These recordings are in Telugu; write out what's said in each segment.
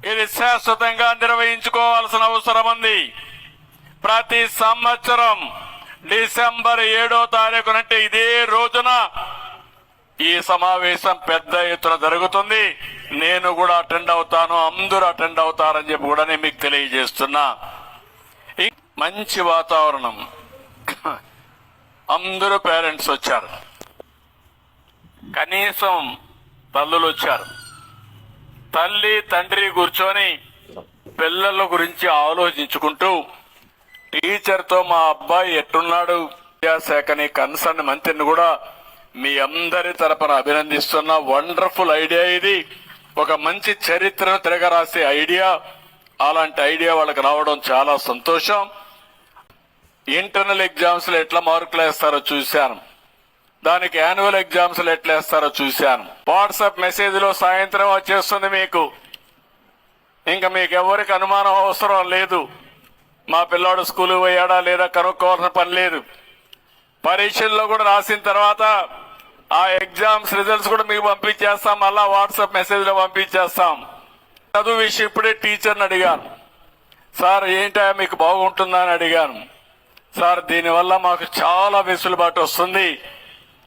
ఇది శాశ్వతంగా నిర్వహించుకోవాల్సిన అవసరం ఉంది. ప్రతి సంవత్సరం డిసెంబర్ 7వ తారీఖు అంటే ఇదే రోజున ఈ సమావేశం పెద్ద ఎత్తున జరుగుతుంది. నేను కూడా అటెండ్ అవుతాను, అందరూ అటెండ్ అవుతారని చెప్పి కూడా నేను మీకు తెలియజేస్తున్నా. మంచి వాతావరణం, అందరూ పేరెంట్స్ వచ్చారు, కనీసం తల్లులు వచ్చారు. తల్లి తండ్రి కూర్చొని పిల్లల గురించి ఆలోచించుకుంటూ టీచర్తో మా అబ్బాయి ఎట్టున్నాడు, విద్యాశాఖని కన్సర్న్ మంత్రిని కూడా మీ అందరి తరపున అభినందిస్తున్న వండర్ఫుల్ ఐడియా. ఇది ఒక మంచి చరిత్రను తిరగరాసే ఐడియా. అలాంటి ఐడియా వాళ్ళకి రావడం చాలా సంతోషం. ఇంటర్నల్ ఎగ్జామ్స్ లో ఎట్లా మార్కులు వేస్తారో చూశాను, దానికి యాన్యువల్ ఎగ్జామ్స్ లో ఎట్లా వేస్తారో చూశాను. వాట్సాప్ మెసేజ్ లో సాయంత్రం వచ్చేస్తుంది మీకు. ఇంకా మీకు ఎవరికి అనుమానం అవసరం లేదు. మా పిల్లాడు స్కూల్ పోయాడా లేదా కనుక్కోవాల్సిన పని లేదు. పరీక్షల్లో కూడా రాసిన తర్వాత ఆ ఎగ్జామ్స్ రిజల్ట్స్ కూడా మీకు పంపించేస్తాం, మళ్ళా వాట్సాప్ మెసేజ్ లో పంపించేస్తాం. చదువు విషయం ఇప్పుడే టీచర్ని అడిగాను, సార్ ఏంటా మీకు బాగుంటుందా అని అడిగాను. సార్ దీనివల్ల మాకు చాలా వెసులుబాటు వస్తుంది.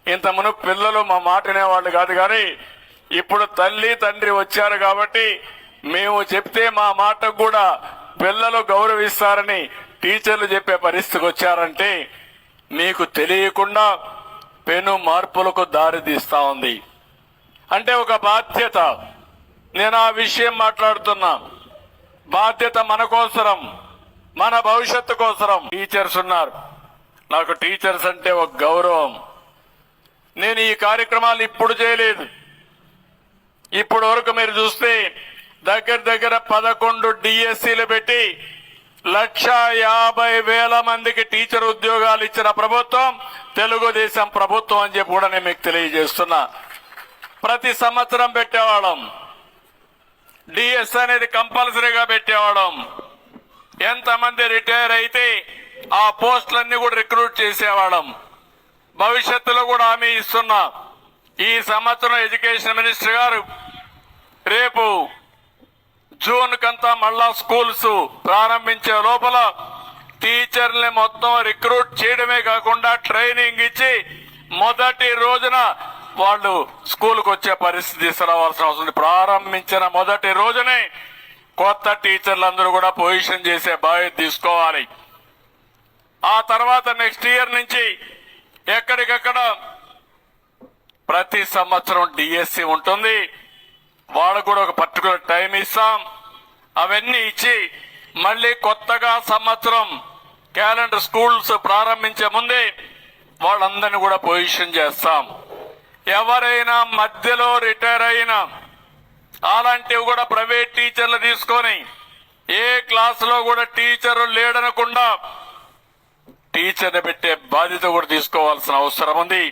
ఇంత మునుపు పిల్లలు మా మాట వినేవాళ్ళు కాదు, కానీ ఇప్పుడు తల్లి తండ్రి వచ్చారు కాబట్టి మేము చెప్తే మా మాటకు కూడా పిల్లలు గౌరవిస్తారని టీచర్లు చెప్పే పరిస్థితికి వచ్చారంటే మీకు తెలియకుండా పెను మార్పులకు దారి తీస్తా ఉంది. అంటే ఒక బాధ్యత. నేను ఆ విషయం మాట్లాడుతున్నా. బాధ్యత మన కోసరం, మన భవిష్యత్తు కోసరం. టీచర్స్ ఉన్నారు, నాకు టీచర్స్ అంటే ఒక గౌరవం. నేను ఈ కార్యక్రమాలు ఇప్పుడు చేయలేదు. ఇప్పటి వరకు మీరు చూస్తే దగ్గర దగ్గర 11 డిఎస్సీలు పెట్టి 1,50,000 మందికి టీచర్ ఉద్యోగాలు ఇచ్చిన ప్రభుత్వం తెలుగుదేశం ప్రభుత్వం అని చెప్పి కూడా నేను మీకు తెలియజేస్తున్నా. ప్రతి సంవత్సరం పెట్టేవాళ్ళం. డిఎస్ అనేది కంపల్సరీగా పెట్టేవాళ్ళం. ఎంతమంది రిటైర్ అయితే ఆ పోస్టులన్నీ కూడా రిక్రూట్ చేసేవాళ్ళం. భవిష్యత్తులో కూడా హామీ ఇస్తున్నా. ఈ సంవత్సరం ఎడ్యుకేషన్ మినిస్టర్ గారు రేపు జూన్ కంతా మళ్ళా స్కూల్స్ ప్రారంభించే లోపల టీచర్ని మొత్తం రిక్రూట్ చేయడమే కాకుండా ట్రైనింగ్ ఇచ్చి మొదటి రోజున వాళ్ళు స్కూల్కి వచ్చే పరిస్థితి తీసుకురావాల్సిన అవసరం ఉంది. ప్రారంభించిన మొదటి రోజునే కొత్త టీచర్లందరూ కూడా పొజిషన్ చేసే బాధ్యత తీసుకోవాలి. ఆ తర్వాత నెక్స్ట్ ఇయర్ నుంచి ఎక్కడికక్కడ ప్రతి సంవత్సరం డిఎస్సి ఉంటుంది. వాళ్ళకు కూడా ఒక పర్టికులర్ టైం ఇస్తాం. అవన్నీ ఇచ్చి మళ్ళీ కొత్తగా సంవత్సరం క్యాలెండర్ స్కూల్స్ ప్రారంభించే ముందే వాళ్ళందరినీ కూడా పొజిషన్ చేస్తాం. ఎవరైనా మధ్యలో రిటైర్ అయినా అలాంటివి కూడా ప్రైవేట్ టీచర్లు తీసుకొని ఏ క్లాసులో కూడా టీచర్ లేడనకుండా టీచర్ని పెట్టే బాధ్యత కూడా తీసుకోవాల్సిన అవసరం ఉంది.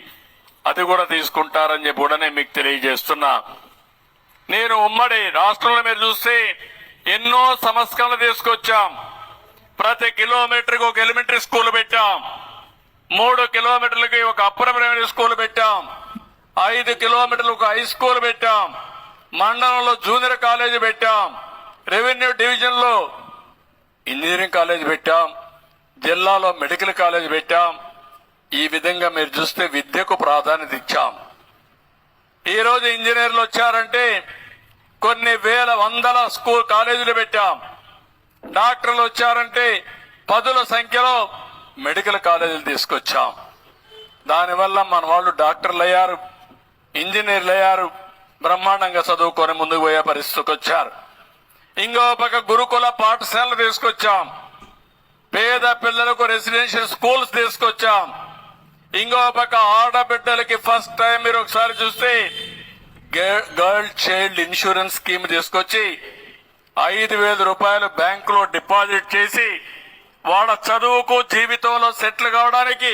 అది కూడా తీసుకుంటారని చెప్పి కూడా నేను మీకు తెలియజేస్తున్నా. నేను ఉమ్మడి రాష్ట్రంలో మీరు చూస్తే ఎన్నో సంస్కరణలు తీసుకొచ్చాం. ప్రతి కిలోమీటర్కి ఒక ఎలిమెంటరీ స్కూల్ పెట్టాం. 3 కిలోమీటర్లకి ఒక అప్పర్ ప్రైమరీ స్కూల్ పెట్టాం. 5 కిలోమీటర్లకు ఒక హై స్కూల్ పెట్టాం. మండలంలో జూనియర్ కాలేజీ పెట్టాం. రెవెన్యూ డివిజన్ లో ఇంజనీరింగ్ కాలేజీ పెట్టాం. జిల్లాలో మెడికల్ కాలేజీ పెట్టాం. ఈ విధంగా మీరు చూస్తే విద్యకు ప్రాధాన్యత ఇచ్చాం. ఈ రోజు ఇంజనీర్లు వచ్చారంటే కొన్ని వేల వందల స్కూల్ కాలేజీలు పెట్టాం. డాక్టర్లు వచ్చారంటే 10ల సంఖ్యలో మెడికల్ కాలేజీలు తీసుకొచ్చాం. దానివల్ల మన వాళ్ళు డాక్టర్లు అయ్యారు, ఇంజనీర్లు అయ్యారు, బ్రహ్మాండంగా చదువుకొని ముందుకు పోయే పరిస్థితికి వచ్చారు. ఇంకో పక్క గురుకుల పాఠశాలలు తీసుకొచ్చాం. పేద పిల్లలకు రెసిడెన్షియల్ స్కూల్స్ తీసుకొచ్చాం. ఇంకో పక్క ఆడబిడ్డలకి ఫస్ట్ టైం మీరు ఒకసారి చూస్తే గర్ల్ చైల్డ్ ఇన్సూరెన్స్ స్కీమ్ తీసుకొచ్చి 5,000 రూపాయలు బ్యాంకులో డిపాజిట్ చేసి వాళ్ళ చదువుకు జీవితంలో సెటిల్ కావడానికి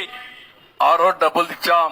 ఆ రోజు డబ్బులు ఇచ్చాం.